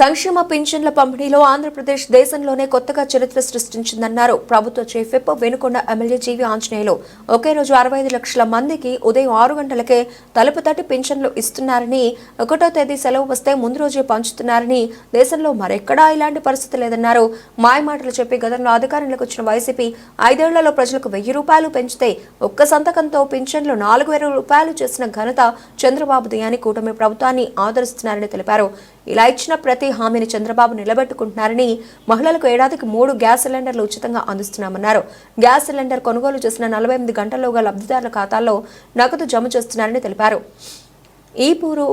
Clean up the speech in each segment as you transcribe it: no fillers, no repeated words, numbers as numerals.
సంక్షేమ పింఛన్ల పంపిణీలో ఆంధ్రప్రదేశ్ దేశంలోనే కొత్తగా చరిత్ర సృష్టించిందన్నారు ప్రభుత్వ చీఫ్ విప్ వెనుకొండ ఎమ్మెల్యే జీవి ఆంజనేయులు. ఒకే రోజు 65 లక్షల మందికి ఉదయం 6 గంటలకే తలుపు తట్టి పింఛన్లు ఇస్తున్నారని, 1వ తేదీ సెలవు వస్తే ముందు రోజే పంచుతున్నారని, దేశంలో మరెక్కడా ఇలాంటి పరిస్థితి లేదన్నారు. మాయమాటలు చెప్పి గతంలో అధికారంలోకి వచ్చిన వైసీపీ 5 ఏళ్లలో ప్రజలకు 1000 రూపాయలు పెంచితే ఒక్క సంతకంతో పింఛన్లు 4000 రూపాయలు చేసిన ఘనత చంద్రబాబుది అని కూటమి ప్రభుత్వాన్ని ఆదరిస్తున్నారని తెలిపారు. ఇలా ఇచ్చిన ప్రతి హామీని చంద్రబాబు నిలబెట్టుకుంటున్నారని, మహిళలకు ఏడాదికి 3 గ్యాస్ సిలిండర్లు ఉచితంగా అందిస్తున్నామన్నారు. గ్యాస్ సిలిండర్ కొనుగోలు చేసిన 48 గంటల్లోగా లబ్ధిదారుల ఖాతాల్లో నగదు జమ చేస్తున్నారని తెలిపారు. ఈపూరు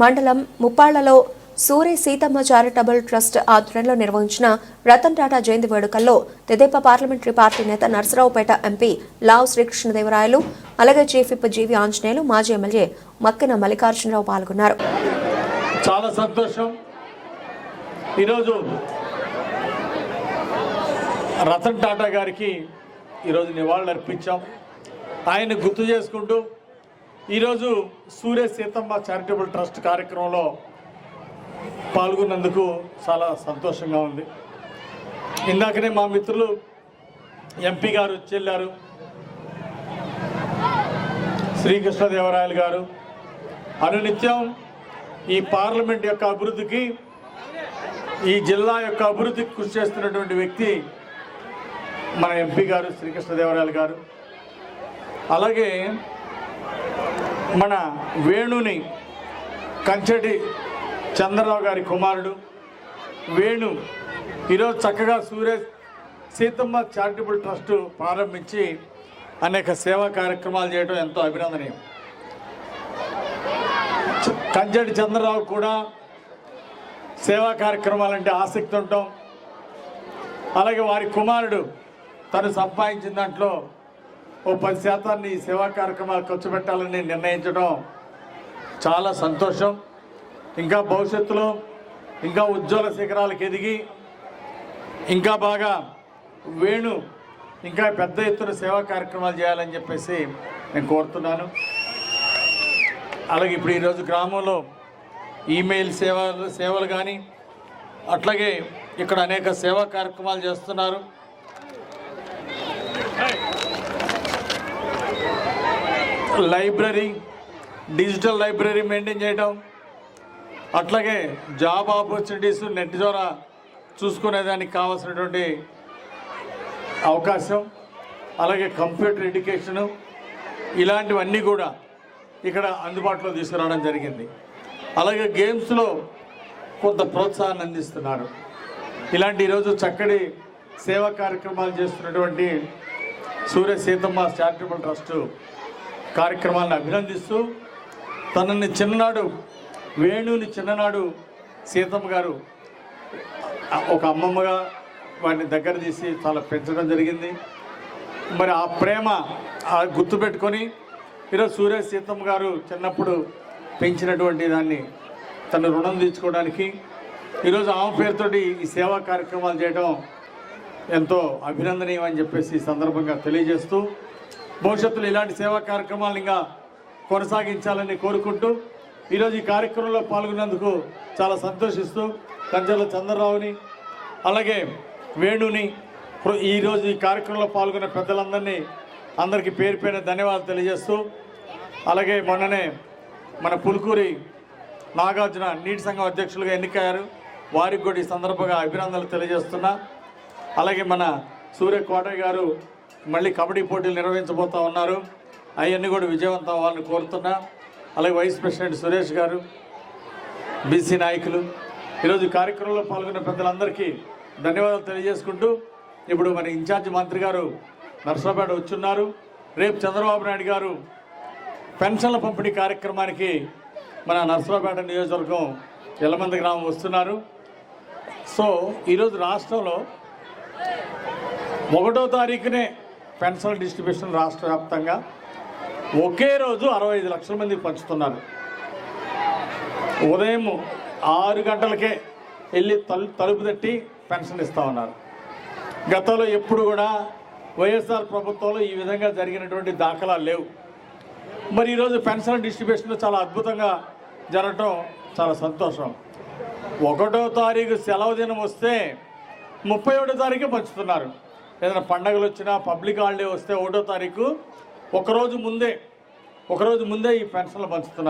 మండలం ముప్పాళ్లలో సూరి సీతమ్మ చారిటబుల్ ట్రస్ట్ ఆధ్వర్యంలో నిర్వహించిన రతన్ టాటా జయంతి వేడుకల్లో తెదేపా పార్లమెంటరీ పార్టీ నేత నర్సరావుపేట ఎంపీ లావు శ్రీకృష్ణదేవరాయలు, అలాగే చీఫ్ విప్ జీవి ఆంజనేయులు, మాజీ ఎమ్మెల్యే మక్కిన మల్లికార్జునరావు పాల్గొన్నారు. చాలా సంతోషం. ఈరోజు రతన్ టాటా గారికి ఈరోజు నివాళులు అర్పించాం. ఆయన గుర్తు చేసుకుంటూ ఈరోజు సూర్య సీతమ్మ చారిటబుల్ ట్రస్ట్ కార్యక్రమంలో పాల్గొన్నందుకు చాలా సంతోషంగా ఉంది. ఇందాకనే మా మిత్రులు ఎంపీ గారు చెల్లారు, శ్రీకృష్ణదేవరాయలు గారు అనునిత్యం ఈ పార్లమెంట్ యొక్క అభివృద్ధికి, ఈ జిల్లా యొక్క అభివృద్ధికి కృషి చేస్తున్నటువంటి వ్యక్తి మన ఎంపీ గారు శ్రీకృష్ణదేవరాయలు గారు. అలాగే మన వేణుని కంచెటి చంద్రరావు గారి కుమారుడు వేణు ఈరోజు చక్కగా సూర్య సీతమ్మ చారిటబుల్ ట్రస్ట్ ప్రారంభించి అనేక సేవా కార్యక్రమాలు చేయడం ఎంతో అభినందనీయం. కంచెటి చంద్రరావు కూడా సేవా కార్యక్రమాలంటే ఆసక్తి ఉంటాం. అలాగే వారి కుమారుడు తను సంపాదించిన దాంట్లో ఓ 10% సేవా కార్యక్రమాలు ఖర్చు పెట్టాలని నిర్ణయించడం చాలా సంతోషం. ఇంకా భవిష్యత్తులో ఇంకా ఉజ్వల శిఖరాలకు ఎదిగి ఇంకా బాగా వేణు ఇంకా పెద్ద ఎత్తున సేవా కార్యక్రమాలు చేయాలని చెప్పేసి నేను కోరుతున్నాను. అలాగే ఇప్పుడు ఈరోజు గ్రామంలో ఈమెయిల్ సేవలు కానీ అట్లాగే ఇక్కడ అనేక సేవా కార్యక్రమాలు చేస్తున్నారు. లైబ్రరీ, డిజిటల్ లైబ్రరీ మెయింటైన్ చేయడం, అట్లాగే జాబ్ ఆపర్చునిటీస్ నెట్ ద్వారా చూసుకునేదానికి కావాల్సినటువంటి అవకాశం, అలాగే కంప్యూటర్ ఎడ్యుకేషను, ఇలాంటివన్నీ కూడా ఇక్కడ అందుబాటులో తీసుకురావడం జరిగింది. అలాగే గేమ్స్లో కొంత ప్రోత్సాహాన్ని అందిస్తున్నారు. ఇలాంటి ఈరోజు చక్కటి సేవా కార్యక్రమాలు చేస్తున్నటువంటి సూర్య సీతమ్మ చారిటబుల్ ట్రస్ట్ కార్యక్రమాలను అభినందిస్తూ, తనని చిన్ననాడు వేణుని చిన్ననాడు సీతమ్మ గారు ఒక అమ్మమ్మగా వాడిని దగ్గర తీసి చాలా పెంచడం జరిగింది. మరి ఆ ప్రేమ గుర్తుపెట్టుకొని ఈరోజు సూర్య సీతమ్మ గారు చిన్నప్పుడు పెంచినటువంటి దాన్ని తన రుణం తీర్చుకోవడానికి ఈరోజు ఆమె పేరుతోటి ఈ సేవా కార్యక్రమాలు చేయడం ఎంతో అభినందనీయం అని చెప్పేసి ఈ సందర్భంగా తెలియజేస్తూ, భవిష్యత్తులో ఇలాంటి సేవా కార్యక్రమాలు ఇంకా కొనసాగించాలని కోరుకుంటూ ఈరోజు ఈ కార్యక్రమంలో పాల్గొన్నందుకు చాలా సంతోషిస్తూ కంచెల చంద్రరావుని అలాగే వేణుని ఈరోజు ఈ కార్యక్రమంలో పాల్గొన్న పెద్దలందరినీ అందరికీ పేరు పేరున ధన్యవాదాలు తెలియజేస్తూ, అలాగే మొన్ననే మన పులుకూరి నాగార్జున నీటి సంఘం అధ్యక్షులుగా ఎన్నికయ్యారు, వారికి కూడా ఈ సందర్భంగా అభినందనలు తెలియజేస్తున్నా. అలాగే మన సూర్య కోటయ్య గారు మళ్ళీ కబడ్డీ పోటీలు నిర్వహించబోతూ ఉన్నారు, అవన్నీ కూడా విజయవంతం అవ్వాలని కోరుతున్నా. అలాగే వైస్ ప్రెసిడెంట్ సురేష్ గారు, బీసీ నాయకులు, ఈరోజు ఈ కార్యక్రమంలో పాల్గొన్న పెద్దలందరికీ ధన్యవాదాలు తెలియజేసుకుంటూ, ఇప్పుడు మన ఇన్ఛార్జి మంత్రి గారు నర్సరావుపేట వచ్చున్నారు. రేపు చంద్రబాబు నాయుడు గారు పెన్షన్ల పంపిణీ కార్యక్రమానికి మన నర్సరావుపేట నియోజకవర్గం ఎల్లమంది గ్రామం వస్తున్నారు. సో ఈరోజు రాష్ట్రంలో 1వ తారీఖునే పెన్షన్ డిస్ట్రిబ్యూషన్ రాష్ట్ర వ్యాప్తంగా ఒకే రోజు 65 లక్షల మందికి పంచుతున్నారు. ఉదయం 6 గంటలకే వెళ్ళి తలుపు తట్టి పెన్షన్ ఇస్తూ ఉన్నారు. గతంలో ఎప్పుడు కూడా వైఎస్ఆర్ ప్రభుత్వంలో ఈ విధంగా జరిగినటువంటి దాఖలాలు లేవు. మరి ఈరోజు పెన్షన్ డిస్ట్రిబ్యూషన్ చాలా అద్భుతంగా జరగటం చాలా సంతోషం. 1వ తారీఖు సెలవు దినం వస్తే 31వ తారీఖే పంచుతున్నారు. ఏదైనా పండగలు వచ్చినా పబ్లిక్ హాలిడే వస్తే 1వ తారీఖు ఒకరోజు ముందే ఈ పెన్షన్లు పంచుతున్నారు.